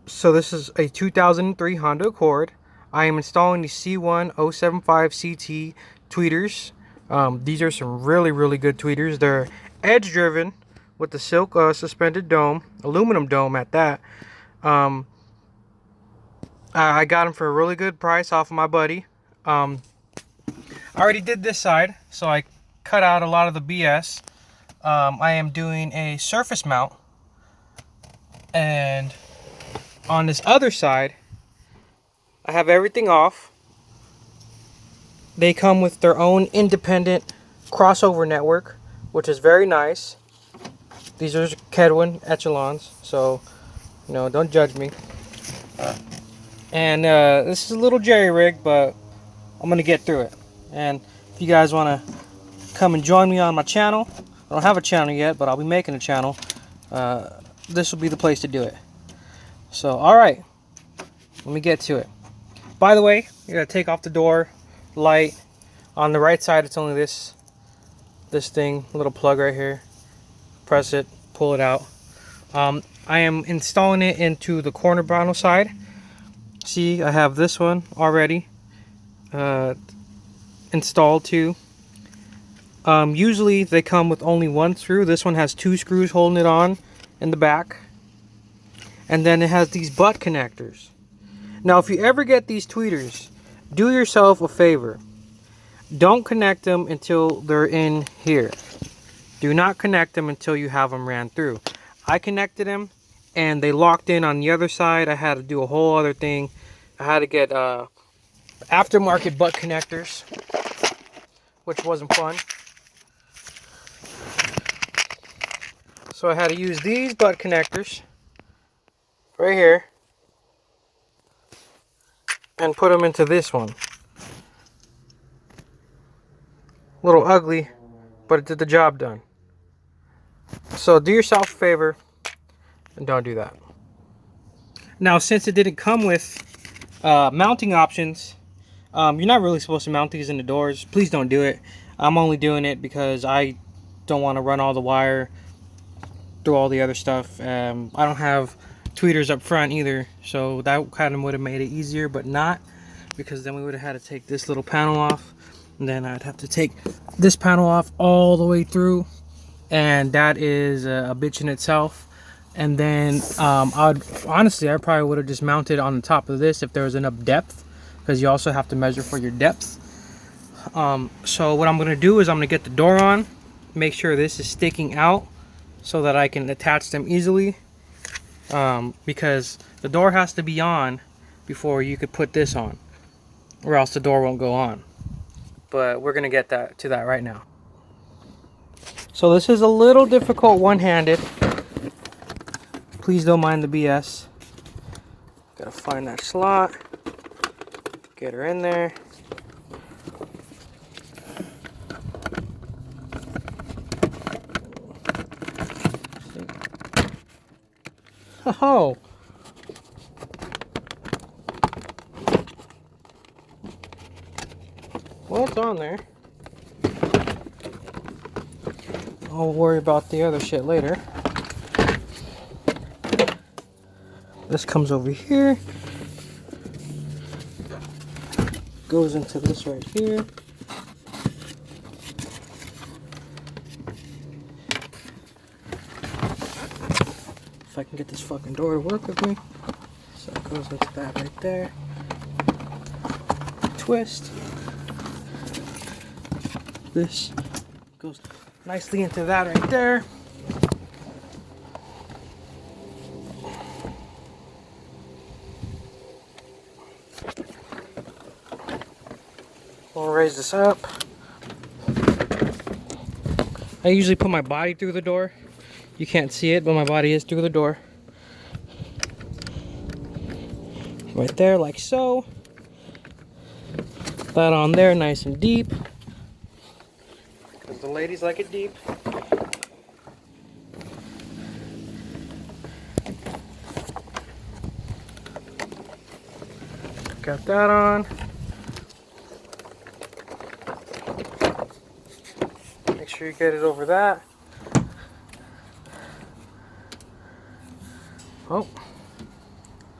So this is a 2003 Honda Accord. I am installing the C1075CT tweeters. These are some really good tweeters. They're edge driven with the silk suspended dome, aluminum dome at that. Um, I got them for a really good price off of my buddy. I already did this side, so I cut out a lot of the BS. I am doing a surface mount, and on this other side, I have everything off. They come with their own independent crossover network, which is very nice. These are Kedwin echelons, so don't judge me. And this is a little jerry rig, but I'm gonna get through it. And if you guys want to come and join me on my channel, I don't have a channel yet, but I'll be making a channel. This will be the place to do it. So, all right, let me get to it. By the way, you gotta take off the door light. On the right side, it's only this thing, little plug right here. Press it, pull it out. I am installing it into the corner panel side. See, I have this one already installed too. Usually they come with only one screw. This one has 2 screws holding it on in the back. And then it has these butt connectors. Now, if you ever get these tweeters, do yourself a favor. Don't connect them until they're in here. Do not connect them until you have them ran through. I connected them and they locked in on the other side. I had to do a whole other thing. I had to get aftermarket butt connectors, which wasn't fun. So I had to use these butt connectors right here and put them into this one. A little ugly, but it did the job done. So do yourself a favor and don't do that. Now, since it didn't come with mounting options, you're not really supposed to mount these in the doors. Please don't do it. I'm only doing it because I don't want to run all the wire through all the other stuff. I don't have tweeters up front either, so that kind of would have made it easier, but not, because then we would have had to take this little panel off, and then I'd have to take this panel off all the way through, and that is a bitch in itself. And then I probably would have just mounted on the top of this if there was enough depth, because you also have to measure for your depth. So what I'm going to do is I'm going to get the door on, make sure this is sticking out so that I can attach them easily, because the door has to be on before you could put this on, or else the door won't go on. But we're going to get to that right now. So this is a little difficult one-handed. Please don't mind the BS. Gotta find that slot, get her in there. Oh, well, it's on there. I'll worry about the other shit later. This comes over here, goes into this right here. If I can get this fucking door to work with me. So it goes into that right there. Twist. This goes nicely into that right there. I'll raise this up. I usually put my body through the door. You can't see it, but my body is through the door. Right there, like so. That on there, nice and deep. Because the ladies like it deep. Got that on. Make sure you get it over that. Oh,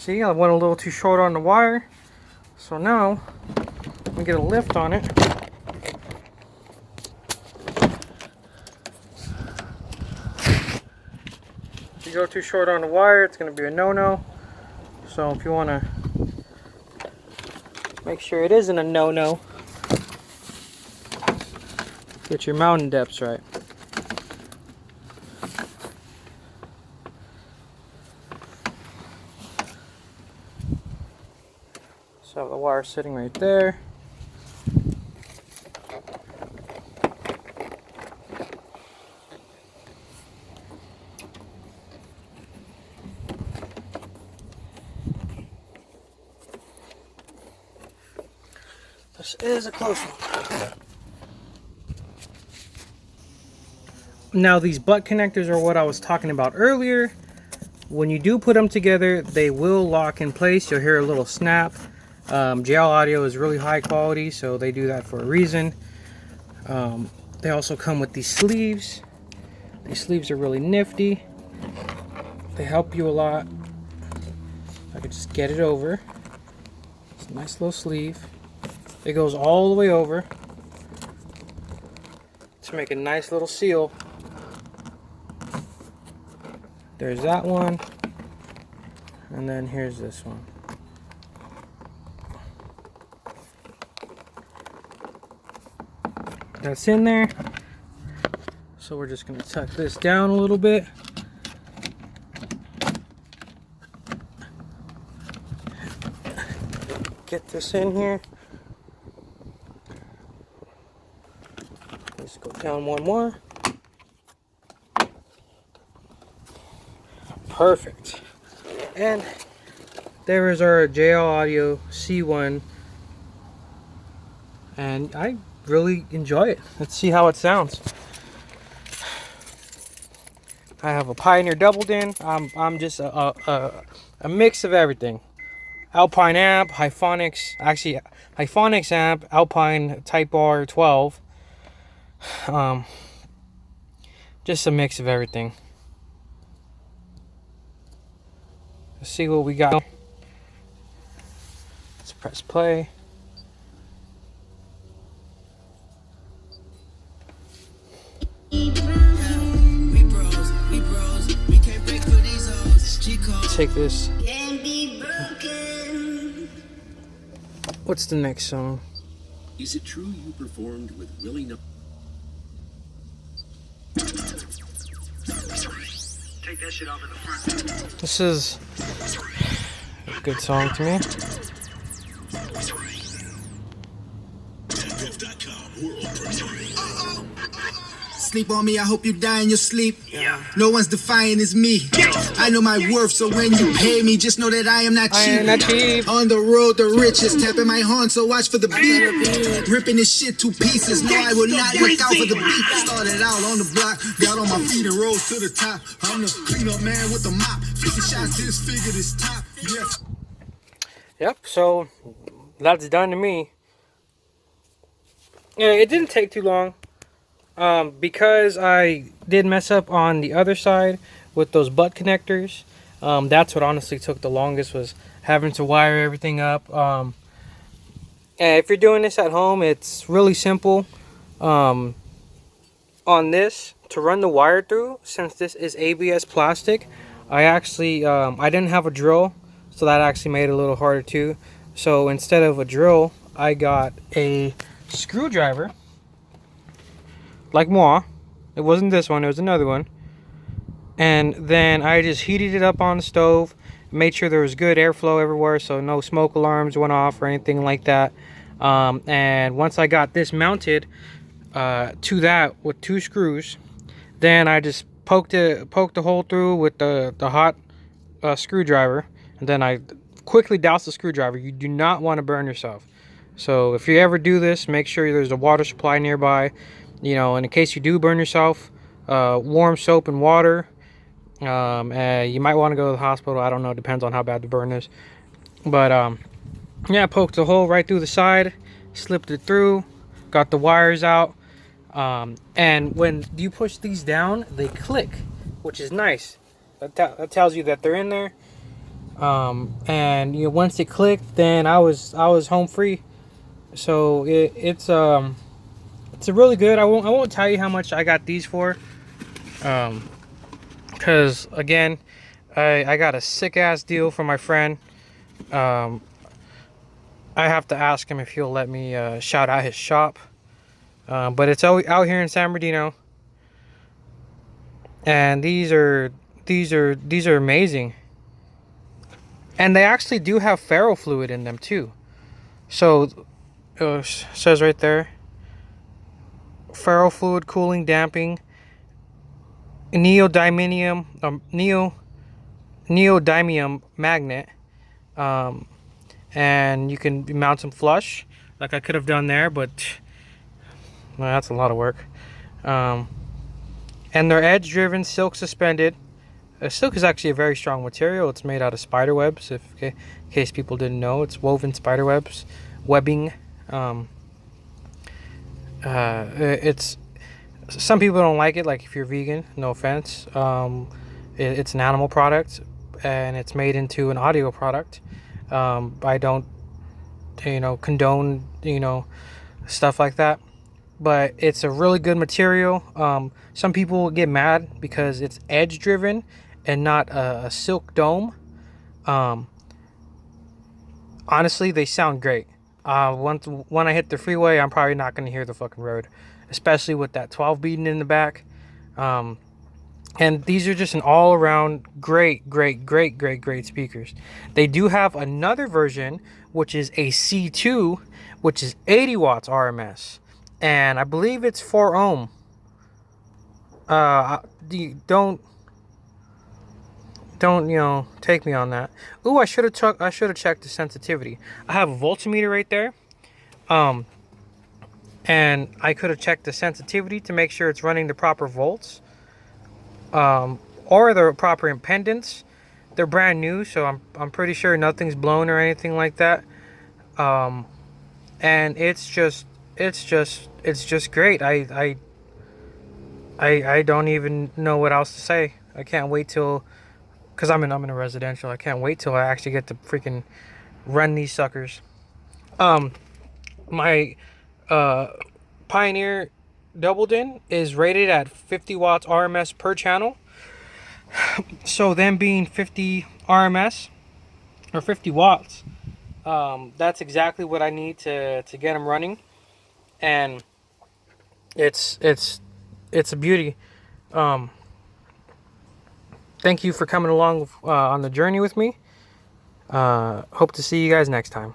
See, I went a little too short on the wire. So now, we get a lift on it. If you go too short on the wire, it's going to be a no-no. So if you want to make sure it isn't a no-no, get your mounting depths right. So the wire sitting right there. This is a close one. Now these butt connectors are what I was talking about earlier. When you do put them together, they will lock in place. You'll hear a little snap. JL Audio is really high quality, so they do that for a reason. They also come with these sleeves. These sleeves are really nifty. They help you a lot. I could just get it over. It's a nice little sleeve. It goes all the way over to make a nice little seal. There's that one. And then here's this one. That's in there. So we're just going to tuck this down a little bit. Get this in here. Let's go down one more. Perfect. And there is our JL Audio C1. And I really enjoy it. Let's see how it sounds. I have a Pioneer doubled in. I'm just a mix of everything. Alpine amp, Hyphonics, actually Hyphonics amp, Alpine Type R 12. Just a mix of everything. Let's see what we got. Let's press play. Take this. What's the next song? Is it true you performed with Willie No? Take that shit off in the front. This is a good song to me. Sleep on me, I hope you die in your sleep. Yeah. No one's defying is me. I know my worth, so when you pay me, just know that I am not cheap. On the road, the richest, tapping my horn, so watch for the beat. Ripping this shit to pieces, no, I will not look out for the beat. Started out on the block, got on my feet and rose to the top. I'm the cleanup man with the mop. 50 shots, disfigure this top. Yes. Yep, so that's done to me. Yeah, it didn't take too long. Because I did mess up on the other side with those butt connectors. That's what honestly took the longest, was having to wire everything up. And if you're doing this at home, it's really simple. On this, to run the wire through, since this is ABS plastic, I actually, I didn't have a drill, so that actually made it a little harder too. So instead of a drill, I got a screwdriver. Like moi. It wasn't this one, it was another one. And then I just heated it up on the stove, made sure there was good airflow everywhere, so no smoke alarms went off or anything like that. And once I got this mounted to that with 2 screws, then I just poked the hole through with the hot screwdriver, and then I quickly doused the screwdriver. You do not want to burn yourself. So if you ever do this, make sure there's a water supply nearby. You know, and in case you do burn yourself, warm soap and water. You might want to go to the hospital. I don't know. Depends on how bad the burn is. But, yeah, poked the hole right through the side. Slipped it through. Got the wires out. And when you push these down, they click, which is nice. That tells you that they're in there. And once it clicked, then I was home free. So it's a really good. I won't tell you how much I got these for, because again, I got a sick ass deal from my friend. I have to ask him if he'll let me shout out his shop. But it's out here in San Bernardino, and these are amazing. And they actually do have ferro fluid in them too. So says right there, ferro fluid cooling, damping, neodymium magnet, and you can mount them flush, like I could have done there, but well, that's a lot of work. And they're edge-driven, silk suspended. Silk is actually a very strong material. It's made out of spider webs. In case people didn't know, it's woven spider webs, webbing. It's some people don't like it. Like if you're vegan, no offense. It's an animal product, and it's made into an audio product. I don't, condone, stuff like that. But it's a really good material. Some people get mad because it's edge driven and not a silk dome. Honestly, they sound great. When I hit the freeway, I'm probably not going to hear the fucking road, especially with that 12 beating in the back. And these are just an all-around great speakers. They do have another version, which is a C2, which is 80 watts RMS. And I believe it's 4 ohm. Don't take me on that. Ooh, I should have checked the sensitivity. I have a voltmeter right there. And I could have checked the sensitivity to make sure it's running the proper volts. Or the proper impedance. They're brand new, so I'm pretty sure nothing's blown or anything like that. And it's just great. I don't even know what else to say. I can't wait till, because I'm in a residential. I can't wait till I actually get to freaking run these suckers. My Pioneer Doubledin is rated at 50 watts RMS per channel. So them being 50 RMS or 50 watts, that's exactly what I need to get them running. And it's a beauty. Thank you for coming along on the journey with me. Hope to see you guys next time.